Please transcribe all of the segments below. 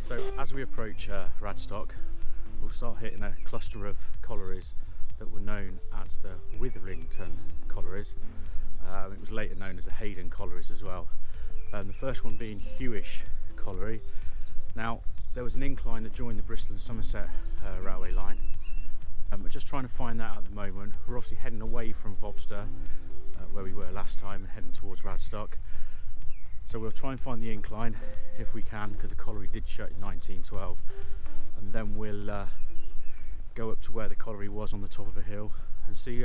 So as we approach Radstock, we'll start hitting a cluster of collieries that were known as the Witherington Collieries. It was later known as the Hewish Collieries as well. The first one being Huish Colliery. Now, there was an incline that joined the Bristol and Somerset railway line. We're just trying to find that at the moment. We're obviously heading away from Vobster, where we were last time, and heading towards Radstock. So we'll try and find the incline if we can, because the colliery did shut in 1912, and then we'll go up to where the colliery was on the top of a hill and see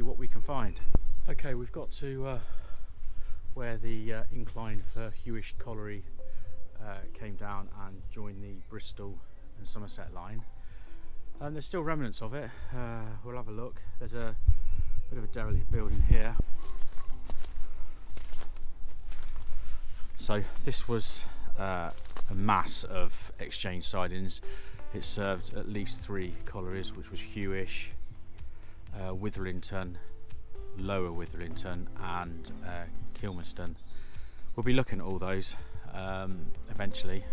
what we can find. Okay, we've got to where the incline for Hewish Colliery came down and joined the Bristol and Somerset line, and there's still remnants of it. We'll have a look. There's a bit of a derelict building here. So this was a mass of exchange sidings. It served at least 3 collieries, which was Hewish, Witherington, Lower Witherington and Kilmerston. We'll be looking at all those eventually.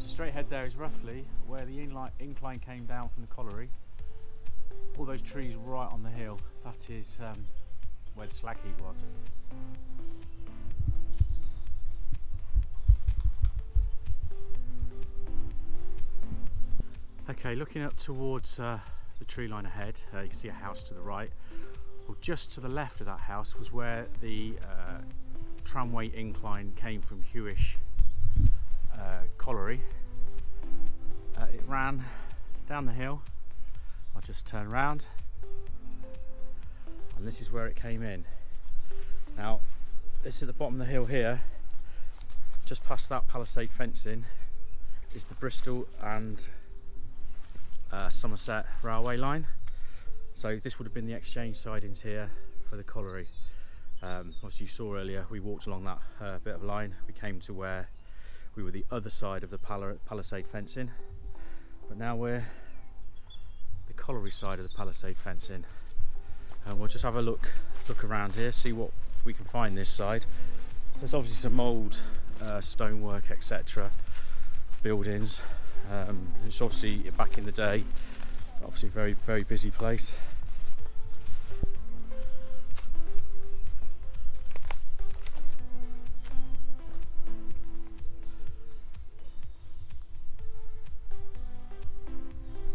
Straight ahead there is roughly where the incline came down from the colliery. All those trees right on the hill, that is where the slag heap was. Okay, looking up towards the tree line ahead, you can see a house to the right. Well, just to the left of that house was where the tramway incline came from Hewish Colliery. It ran down the hill. I'll just turn around, and this is where it came in. Now, this is at the bottom of the hill here, just past that palisade fencing is the Bristol and Somerset railway line. So this would have been the exchange sidings here for the colliery. Obviously you saw earlier we walked along that bit of line. We came to where we were the other side of the palisade fencing, but now we're the colliery side of the palisade fencing, and we'll just have a look around here, see what we can find this side. There's obviously some old stonework, etc. buildings. It's obviously back in the day, obviously a very busy place.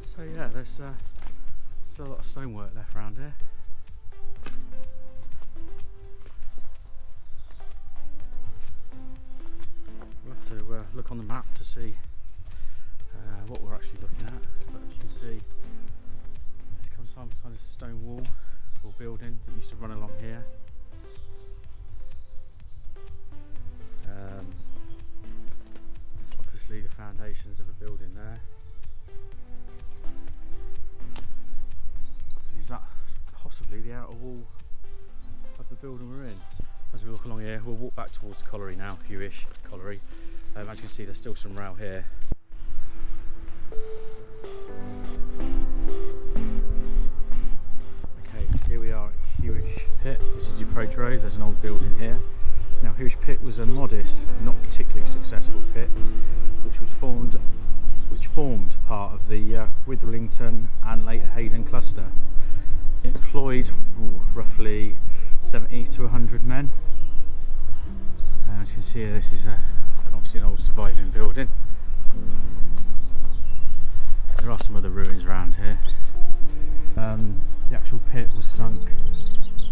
So yeah, there's still a lot of stonework left around here. We'll have to look on the map to see what we're actually looking at. But as you can see, there's some kind of stone wall or building that used to run along here. There's obviously the foundations of a building there. And is that possibly the outer wall of the building we're in? So as we walk along here, we'll walk back towards the colliery now, Huish Colliery. As you can see, there's still some rail here. Here we are at Hewish Pit. This is the approach road. There's an old building here. Now, Hewish Pit was a modest, not particularly successful pit, which formed part of the Witherington and later Hewish cluster. It employed roughly 70 to 100 men. As you can see here, this is obviously an old surviving building. There are some other ruins around here. The actual pit was sunk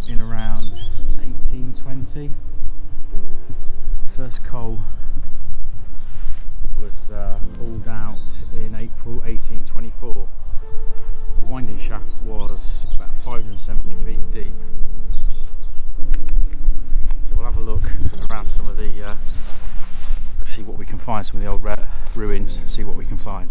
in around 1820. First coal was hauled out in April 1824. The winding shaft was about 570 feet deep. So we'll have a look around some of the, see what we can find, some of the old ruins, see what we can find.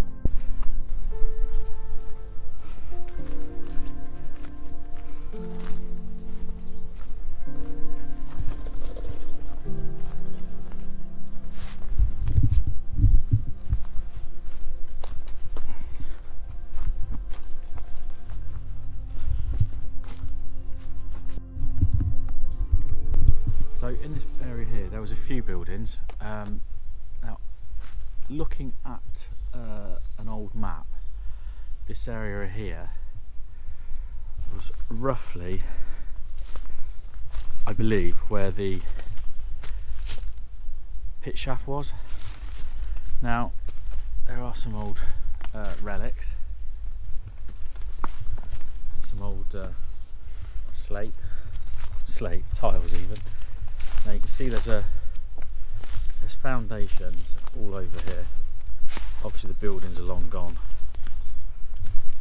So in this area here there was a few buildings. Now looking at an old map, this area here was roughly, I believe, where the pit shaft was. Now there are some old relics, some old slate tiles even. Now you can see there's foundations all over here. Obviously the buildings are long gone,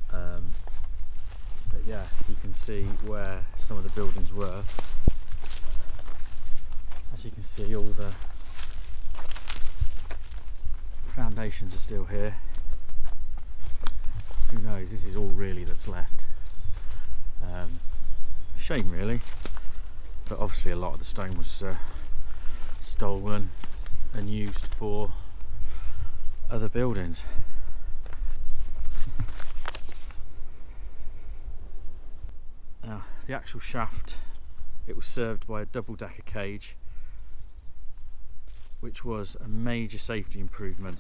but yeah, you can see where some of the buildings were. As you can see, all the foundations are still here. Who knows, this is all really that's left. Shame really, but obviously a lot of the stone was stolen and used for other buildings. Now the actual shaft, it was served by a double-decker cage, which was a major safety improvement.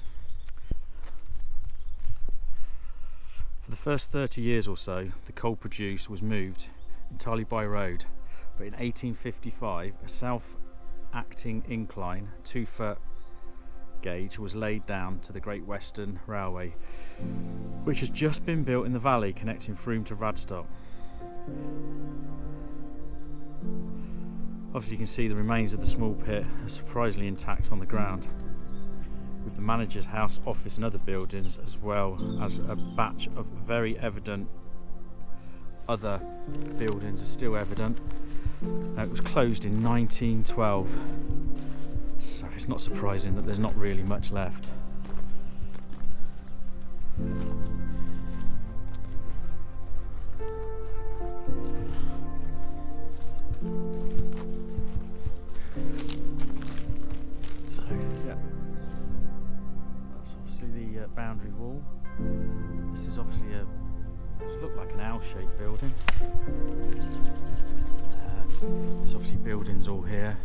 For the first 30 years or so, the coal produced was moved entirely by road, but in 1855 a self-acting incline 2-foot gauge was laid down to the Great Western Railway, which has just been built in the valley connecting Frome to Radstock. Obviously you can see the remains of the small pit are surprisingly intact on the ground, with the manager's house, office and other buildings, as well as a batch of very evident other buildings are still evident. It was closed in 1912, so it's not surprising that there's not really much left. So yeah, that's obviously the boundary wall. This is obviously it looked like an L-shaped building. There's obviously buildings all here.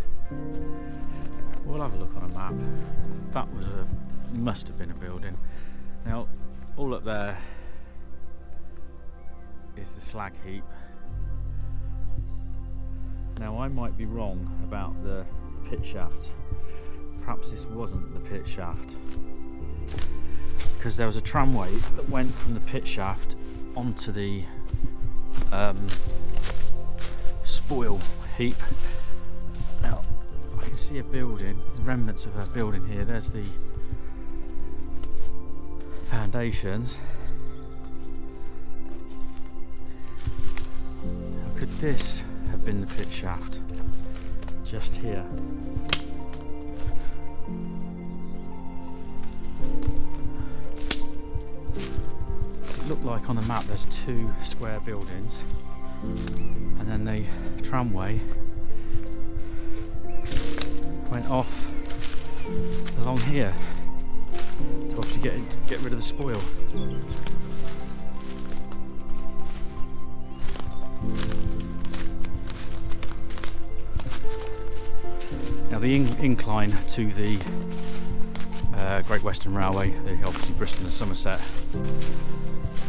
We'll have a look on a map. That was must have been a building. Now all up there is the slag heap. Now I might be wrong about the pit shaft. Perhaps this wasn't the pit shaft, because there was a tramway that went from the pit shaft onto the spoil heap. Now I can see a building, the remnants of a building here. There's the foundations. How could this have been the pit shaft? Just here. Look like on the map there's 2 square buildings, and then the tramway went off along here to obviously get rid of the spoil. Now the incline to the Great Western Railway, the obviously Bristol and Somerset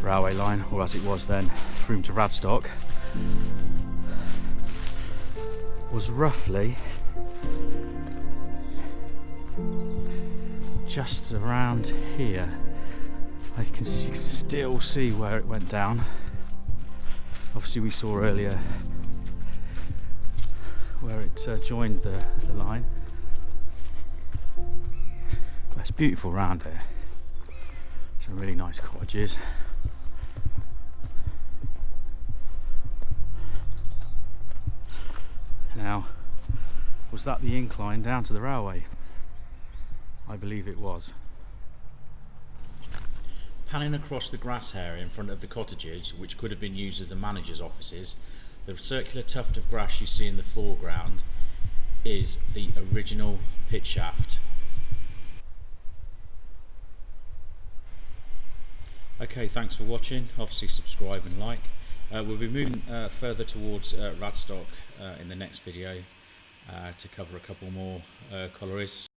railway line, or as it was then, Frome to Radstock, was roughly just around here. You can still see where it went down. Obviously we saw earlier where it joined the line. But it's beautiful round here. Some really nice cottages. Now, was that the incline down to the railway? I believe it was. Panning across the grass area in front of the cottages, which could have been used as the manager's offices, the circular tuft of grass you see in the foreground is the original pit shaft. Okay, thanks for watching. Obviously subscribe and like. We'll be moving further towards Radstock in the next video. to cover a couple more collieries.